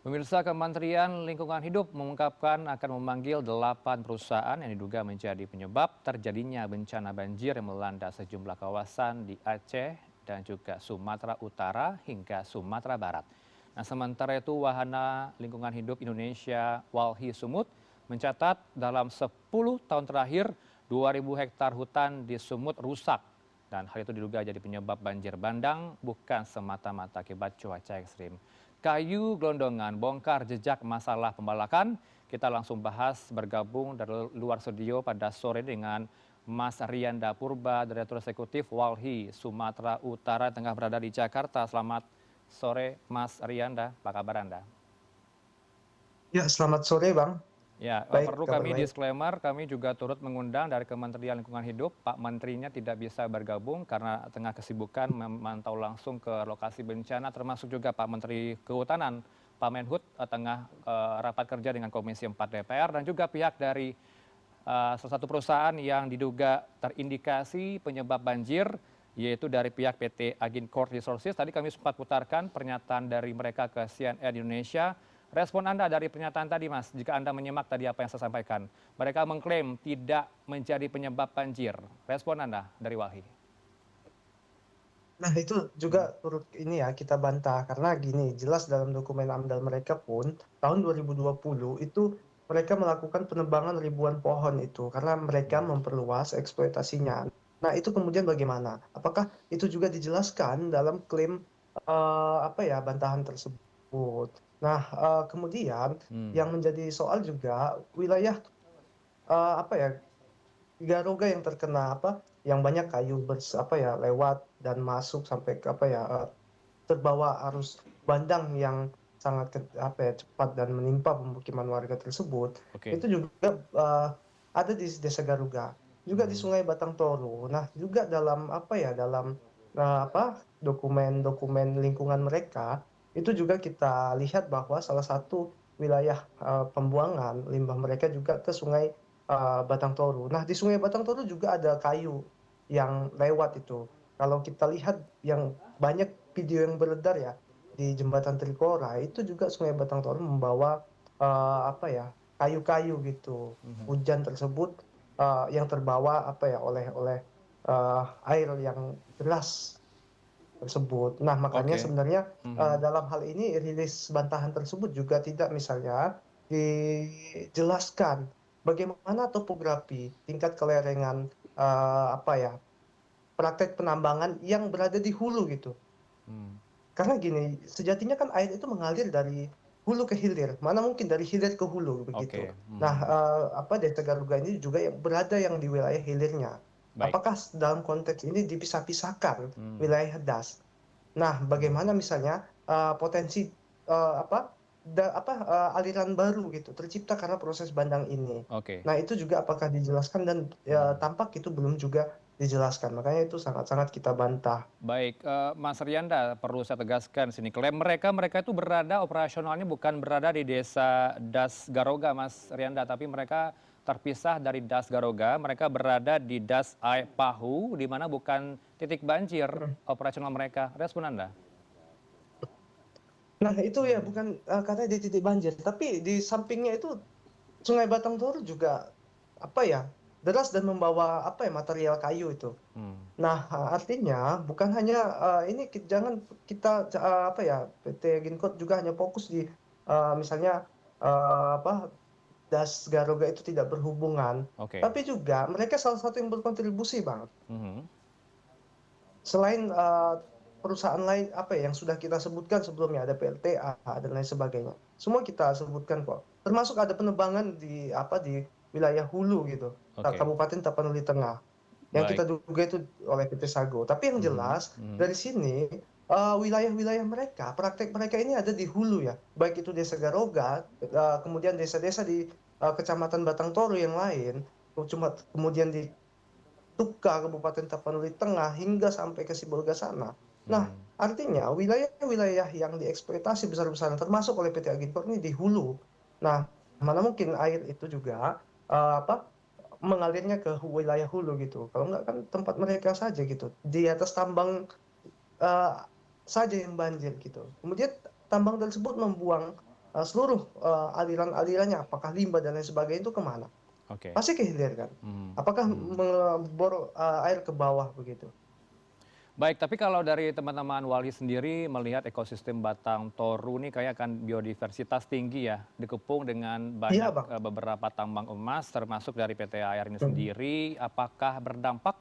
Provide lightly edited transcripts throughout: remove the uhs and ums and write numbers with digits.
Pemirsa, Kementerian Lingkungan Hidup mengungkapkan akan memanggil 8 perusahaan yang diduga menjadi penyebab terjadinya bencana banjir yang melanda sejumlah kawasan di Aceh dan juga Sumatera Utara hingga Sumatera Barat. Nah, sementara itu Wahana Lingkungan Hidup Indonesia Walhi Sumut mencatat dalam 10 tahun terakhir 2.000 hektar hutan di Sumut rusak dan hal itu diduga jadi penyebab banjir bandang bukan semata-mata akibat cuaca ekstrim. Kayu Gelondongan bongkar jejak masalah pembalakan. Kita langsung bahas bergabung dari luar studio pada sore dengan Mas Rianda Purba, Direktur Eksekutif Walhi Sumatera Utara, tengah berada di Jakarta. Selamat sore Mas Rianda, apa kabar Anda? Ya, selamat sore Bang. Ya, Baik, perlu kabar kami baik. disclaimer, kami juga turut mengundang dari Kementerian Lingkungan Hidup, Pak Menterinya tidak bisa bergabung karena tengah kesibukan memantau langsung ke lokasi bencana, termasuk juga Pak Menteri Kehutanan, Pak Menhut, tengah rapat kerja dengan Komisi 4 DPR, dan juga pihak dari salah satu perusahaan yang diduga terindikasi penyebab banjir, yaitu dari pihak PT Agincourt Resources. Tadi kami sempat putarkan pernyataan dari mereka ke CNN Indonesia. Respon Anda dari pernyataan tadi, Mas, jika Anda menyimak tadi apa yang saya sampaikan. Mereka mengklaim tidak menjadi penyebab banjir. Respon Anda dari Walhi. Nah, itu juga turut ini ya kita bantah karena gini, jelas dalam dokumen AMDAL mereka pun tahun 2020 itu mereka melakukan penebangan ribuan pohon itu karena mereka memperluas eksploitasinya. Nah, itu kemudian bagaimana? Apakah itu juga dijelaskan dalam klaim apa ya bantahan tersebut? Nah, kemudian Hmm. yang menjadi soal juga wilayah apa ya Garuga yang terkena apa, yang banyak kayu apa ya, lewat dan masuk sampai ke apa ya, terbawa arus bandang yang sangat apa ya, cepat dan menimpa pemukiman warga tersebut. Oke. Itu juga ada di Desa Garuga, juga di Hmm. Sungai Batang Toru. Nah, juga dalam apa ya, dalam apa dokumen-dokumen lingkungan mereka itu juga kita lihat bahwa salah satu wilayah pembuangan limbah mereka juga ke Sungai Batang Toru. Nah, di Sungai Batang Toru juga ada kayu yang lewat itu. Kalau kita lihat yang banyak video yang beredar ya di Jembatan Trikora, itu juga Sungai Batang Toru membawa apa ya, kayu-kayu gitu. Mhm. Hujan tersebut yang terbawa apa ya oleh air yang deras tersebut. Nah, makanya Oke. sebenarnya Mhm. dalam hal ini rilis bantahan tersebut juga tidak misalnya dijelaskan bagaimana topografi tingkat kelerengan apa ya praktek penambangan yang berada di hulu gitu. Hmm. Karena gini, sejatinya kan air itu mengalir dari hulu ke hilir, mana mungkin dari hilir ke hulu begitu. Oke. Nah, Mhm. apa Desa Garuga ini juga yang berada yang di wilayah hilirnya. Baik. Apakah dalam konteks ini dipisah-pisahkan Hmm. wilayah das? Nah, bagaimana Hmm. misalnya potensi apa aliran baru gitu tercipta karena proses bandang ini. Oke. Nah, itu juga apakah dijelaskan dan ya, Hmm. tampak itu belum juga dijelaskan. Makanya itu sangat-sangat kita bantah. Baik, Mas Rianda, perlu saya tegaskan sini, klaim mereka itu berada operasionalnya bukan berada di desa Das Garoga, Mas Rianda, tapi mereka terpisah dari Das Garoga, mereka berada di Das Pahu, di mana bukan titik banjir operasional mereka. Respon Anda? Nah, itu ya bukan katanya di titik banjir, tapi di sampingnya itu Sungai Batang Toru juga apa ya deras dan membawa apa ya material kayu itu. Hmm. Nah, artinya bukan hanya ini jangan kita apa ya PT Ginkgo juga hanya fokus di misalnya apa Das Garoga itu tidak berhubungan, Oke. tapi juga mereka salah satu yang berkontribusi, Bang. Mhm. Selain perusahaan lain apa ya yang sudah kita sebutkan sebelumnya ada PLTA dan lain sebagainya. Semua kita sebutkan kok. Termasuk ada penebangan di apa di wilayah hulu gitu, Oke. Kabupaten Tapanuli Tengah yang Baik. kita duga itu oleh PT Sago. Tapi yang Mhm. jelas Mhm. dari sini wilayah-wilayah mereka, praktek mereka ini ada di hulu ya, baik itu Desa Garoga, kemudian desa-desa di Kecamatan Batang Toru yang lain, cuma kemudian di Tuka, Kabupaten Tapanuli Tengah, hingga sampai ke Sibolga sana. Nah, Hmm. artinya wilayah-wilayah yang dieksploitasi besar-besaran termasuk oleh PT Aginfor ini di hulu. Nah, mana mungkin air itu juga apa mengalirnya ke wilayah hulu gitu. Kalau nggak kan tempat mereka saja gitu. Di atas tambang eh, saja yang banjir gitu. Kemudian tambang tersebut membuang seluruh aliran-alirannya, apakah limbah dan lain sebagainya itu kemana? Oke. Pasti ke hilir kan. Mhm, Apakah mhm. membor air ke bawah begitu? Baik, tapi kalau dari teman-teman Walhi sendiri melihat ekosistem Batang Toru ini kayak kan biodiversitas tinggi ya, dikepung dengan Iya banyak Bang. beberapa tambang emas termasuk dari PT AR ini Mhm. sendiri. Apakah berdampak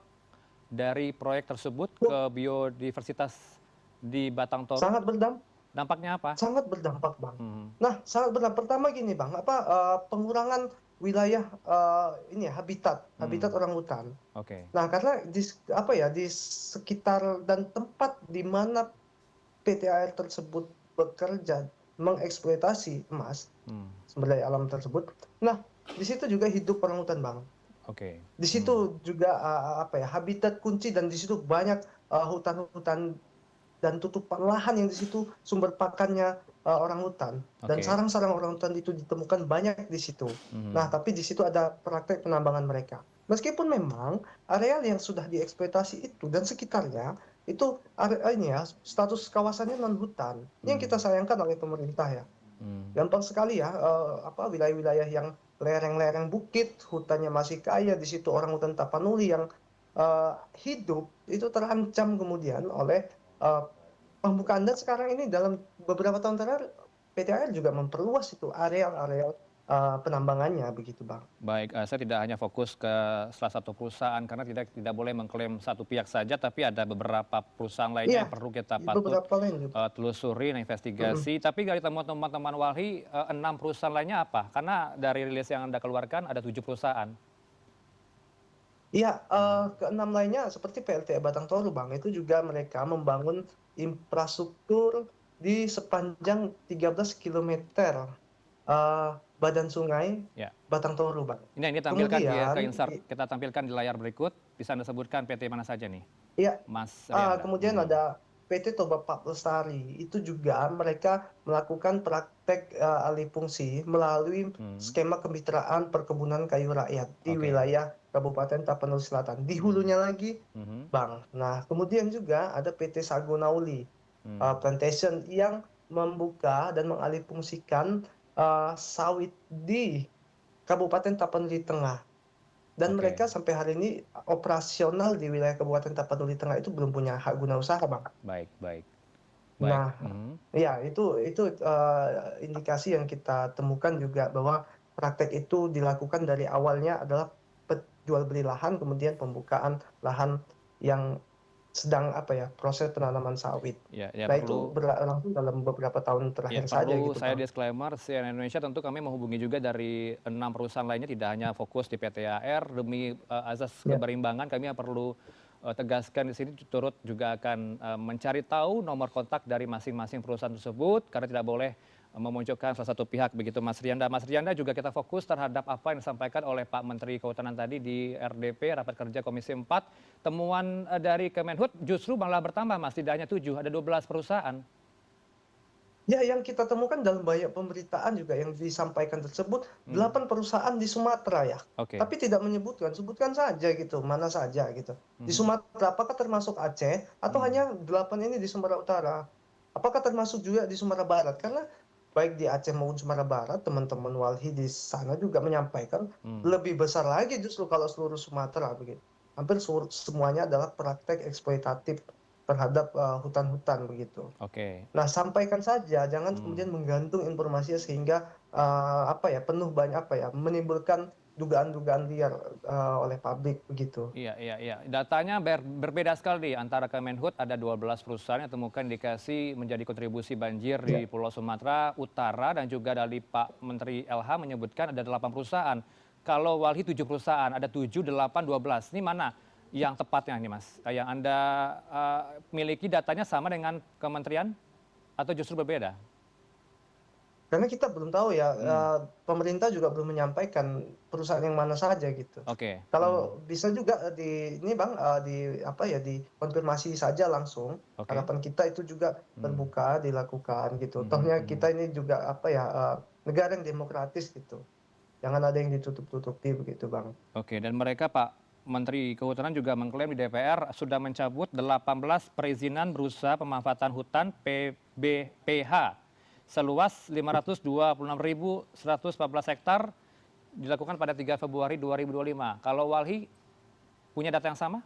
dari proyek tersebut Wah, ke biodiversitas di Batang Toru? sangat berdampak. Dampaknya apa? Sangat berdampak, Bang. Mhm, Nah, sangat berdampak. Pertama gini, Bang, pengurangan wilayah, ini ya, habitat mhm, habitat orangutan. oke, Nah, karena di sekitar dan tempat di mana PT AR tersebut bekerja mengeksploitasi emas, mmm, sumber daya alam tersebut. Nah, di situ juga hidup orangutan, Bang. oke, Di mmm, situ juga, habitat kunci dan di situ banyak, hutan-hutan dan tutupan lahan yang di situ sumber pakannya, orangutan dan oke, sarang-sarang orangutan itu ditemukan banyak di situ. Nah, mhm, tapi di situ ada praktek penambangan mereka. Meskipun memang areal yang sudah dieksploitasi itu dan sekitarnya itu ini ya, status kawasannya non hutan. Ini yang kita mmm, sayangkan oleh pemerintah ya. mmm, Gampang sekali ya, wilayah-wilayah yang lereng-lereng bukit, hutannya masih kaya, di situ orangutan tapanuli yang, hidup itu terancam kemudian oleh, eee, pembukaan dan sekarang ini dalam beberapa tahun terakhir PT AR juga memperluas itu areal-areal, penambangannya begitu, Bang. baik, saya tidak hanya fokus ke salah satu perusahaan karena tidak boleh mengklaim satu pihak saja, tapi ada beberapa perusahaan lainnya Iya, yang perlu kita di patut, beberapa lain juga. telusuri dan Mhm. investigasi. Tapi dari teman-teman Walhi, 6 perusahaan lainnya apa? Karena dari rilis yang Anda keluarkan ada 7 perusahaan. Iya, ke-6 lainnya seperti PLTU Batang Toru, Bang, itu juga mereka membangun infrastruktur di sepanjang 13 kilometer, eee, badan sungai Ya. Batang Toru, Bang. Ini yang ditampilkan di Kemudian ke insert kita tampilkan di layar berikut, bisa Anda sebutkan PT mana saja nih, iya, Mas Rianda? kemudian Mhm, ada PT Toba Pak Lestari, itu juga mereka melakukan praktek, alih fungsi melalui mhm, skema kemitraan perkebunan kayu rakyat di oke, wilayah Kabupaten Tapanuli Selatan. Di mhm, hulunya lagi mhm, Bang. Nah, kemudian juga ada PT Sago Nauli, mmm, Plantation yang membuka dan mengalihfungsikan, sawit di Kabupaten Tapanuli Tengah. Dan oke, mereka sampai hari ini operasional di wilayah Kabupaten Tapanuli Tengah itu belum punya hak guna usaha, Bang. baik baik baik, Nah, mhm. ya itu, indikasi yang kita temukan juga bahwa praktek itu dilakukan dari awalnya adalah jual beli lahan, kemudian pembukaan lahan yang sedang proses penanaman sawit. Ya ya Nah, itu perlu berlangsung dalam beberapa tahun ya terakhir saja perlu gitu, saya Bang. disclaimer, CNN Indonesia tentu kami menghubungi juga dari 6 perusahaan lainnya, tidak hanya fokus di PT AR, demi, azas Ya, keberimbangan kami yang perlu, tegaskan di sini turut juga akan, mencari tahu nomor kontak dari masing-masing perusahaan tersebut, karena tidak boleh, memunculkan salah satu pihak begitu Mas Rianda. Mas Rianda juga kita fokus terhadap apa yang disampaikan oleh Pak Menteri Kehutanan tadi di RDP, Rapat Kerja Komisi 4, temuan, dari Kemenhub justru malah bertambah Mas, tidak hanya 7, ada 12 perusahaan. ya, yang kita temukan dalam banyak pemberitaan juga yang disampaikan tersebut, Mmm, 8 perusahaan di Sumatera ya, oke, tapi tidak menyebutkan, sebutkan saja gitu, mana saja gitu. Di mhm, Sumatera, apakah termasuk Aceh atau mmm, hanya 8 ini di Sumatera Utara? Apakah termasuk juga di Sumatera Barat? Karena baik di Aceh maupun Sumatera Barat, teman-teman Walhi di sana juga menyampaikan mmm. lebih besar lagi justru kalau seluruh Sumatera begitu. Hampir semuanya adalah praktek eksploitatif terhadap, hutan-hutan begitu. Oke, Nah, sampaikan saja, jangan mmm, kemudian menggantung informasinya sehingga, penuh banyak menimbulkan dugaan-dugaan liar, oleh publik begitu. iya iya iya. Datanya berbeda sekali antara Kemenhub ada 12 perusahaan yang temukan indikasi menjadi kontribusi banjir Ya. di Pulau Sumatera Utara dan juga dari Pak Menteri LH menyebutkan ada 8 perusahaan. Kalau Walhi 7 perusahaan, ada 7, 8, 12. Ini mana yang tepatnya nih Mas? Yang Anda, miliki datanya sama dengan kementerian atau justru berbeda? Karena kita belum tahu ya, Hmm, pemerintah juga belum menyampaikan perusahaan yang mana saja gitu. oke, mmm, Kalau bisa juga, ini Bang, dikonfirmasi saja langsung, oke, harapan kita itu juga mmm, terbuka, dilakukan gitu. mhm Tohnya mhm. kita ini juga negara yang demokratis gitu, jangan ada yang ditutup-tutupi begitu, Bang. Oke, dan mereka Pak Menteri Kehutanan juga mengklaim di DPR sudah mencabut 18 perizinan berusaha pemanfaatan hutan PBPH seluas 526.114 hektar dilakukan pada 3 Februari 2025. Kalau Walhi punya data yang sama,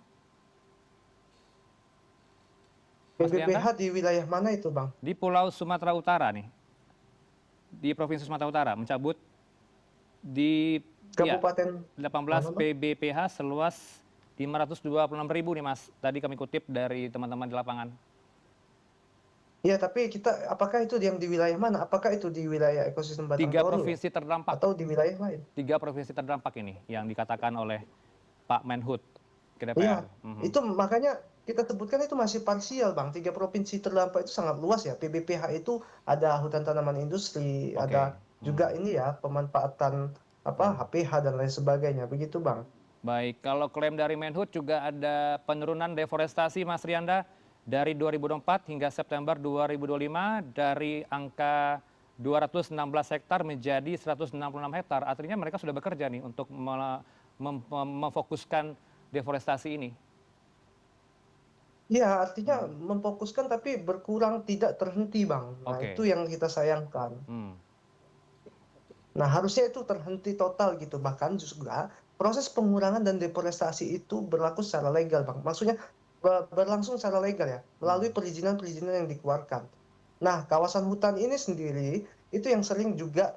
Mas PBPH Rianda? di wilayah mana itu, Bang? Di Pulau Sumatera Utara nih, di Provinsi Sumatera Utara, mencabut di ya Kabupaten 18 mana, Bang? PBPH seluas 526.000 nih Mas. Tadi kami kutip dari teman-teman di lapangan. Iya, tapi apakah itu yang di wilayah mana? Apakah itu di wilayah ekosistem Batang Tiga Toru ya? provinsi terdampak, Atau di wilayah lain? 3 provinsi terdampak ini yang dikatakan oleh Pak Menhub ke DPR. Iya, Mhm. itu makanya kita sebutkan itu masih parsial, Bang. 3 provinsi terdampak itu sangat luas ya. PBPH itu ada hutan tanaman industri, Oke. ada juga Hmm. ini ya pemanfaatan apa HPH dan lain sebagainya. Begitu, Bang. Baik, kalau klaim dari Menhub juga ada penurunan deforestasi Mas Rianda dari 2024 hingga September 2025 dari angka 216 hektar menjadi 166 hektar. Artinya mereka sudah bekerja nih untuk memfokuskan deforestasi ini. Iya, artinya Hmm. memfokuskan tapi berkurang tidak terhenti, Bang. Nah, itu Oke. yang kita sayangkan. Hmm. Nah, harusnya itu terhenti total gitu. Bahkan juga proses pengurangan dan deforestasi itu berlaku secara legal, Bang. Maksudnya berlangsung secara legal ya, melalui Hmm. perizinan-perizinan yang dikeluarkan. Nah, kawasan hutan ini sendiri itu yang sering juga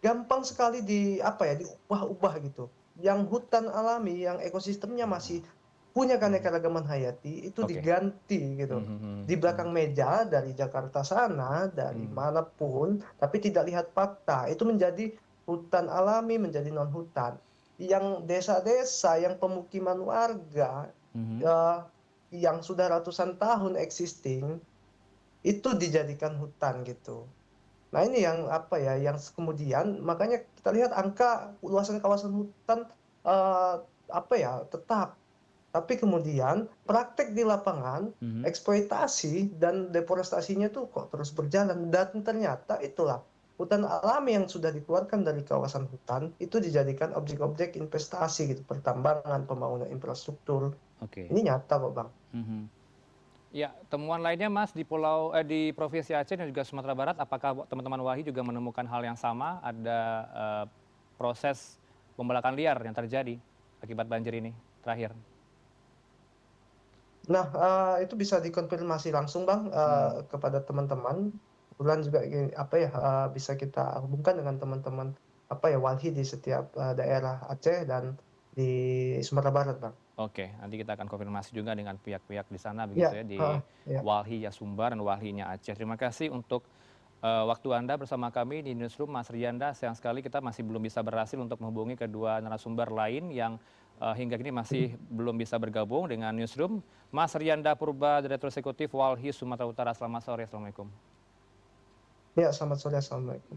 gampang sekali apa ya, diubah-ubah gitu. Yang hutan alami, yang ekosistemnya masih punya Mhm. keanekaragaman hayati, itu Oke. diganti Mhm, gitu. mhm, Di mhm. belakang meja dari Jakarta sana, dari Hmm. manapun, tapi tidak lihat fakta. Itu menjadi hutan alami, menjadi non hutan. Yang desa-desa, yang pemukiman warga, Mhm. eh, yang sudah ratusan tahun existing, itu dijadikan hutan gitu. Nah, ini yang apa ya, yang kemudian makanya kita lihat angka luasan kawasan hutan eh, apa ya tetap, tapi kemudian praktek di lapangan Mhm. eksploitasi dan deforestasinya tuh kok terus berjalan dan ternyata itulah hutan alami yang sudah dikeluarkan dari kawasan hutan itu dijadikan objek-objek investasi gitu, pertambangan, pembangunan infrastruktur. Oke. Ini nyata kok, Bang. Mhm. Ya, temuan lainnya Mas di Provinsi Aceh dan juga Sumatera Barat, apakah teman-teman Walhi juga menemukan hal yang sama? Ada proses pembalakan liar yang terjadi akibat banjir ini terakhir? Nah, itu bisa dikonfirmasi langsung, Bang, Hmm. kepada teman-teman. Kebetulan juga apa ya, bisa kita hubungkan dengan teman-teman apa ya, walhi di setiap daerah Aceh dan di Sumatera Barat, Bang. Oke, nanti kita akan konfirmasi juga dengan pihak-pihak di sana begitu Iya, ya, di iya. Walhi Sumbar dan Walhinya Aceh. Terima kasih untuk waktu Anda bersama kami di Newsroom, Mas Rianda. Sayang sekali kita masih belum bisa berhasil untuk menghubungi kedua narasumber lain yang hingga kini masih belum bisa bergabung dengan Newsroom. Mas Rianda Purba, Direktur Eksekutif Walhi Sumatera Utara. Selamat sore, Assalamualaikum. Iya, selamat sore. Assalamualaikum.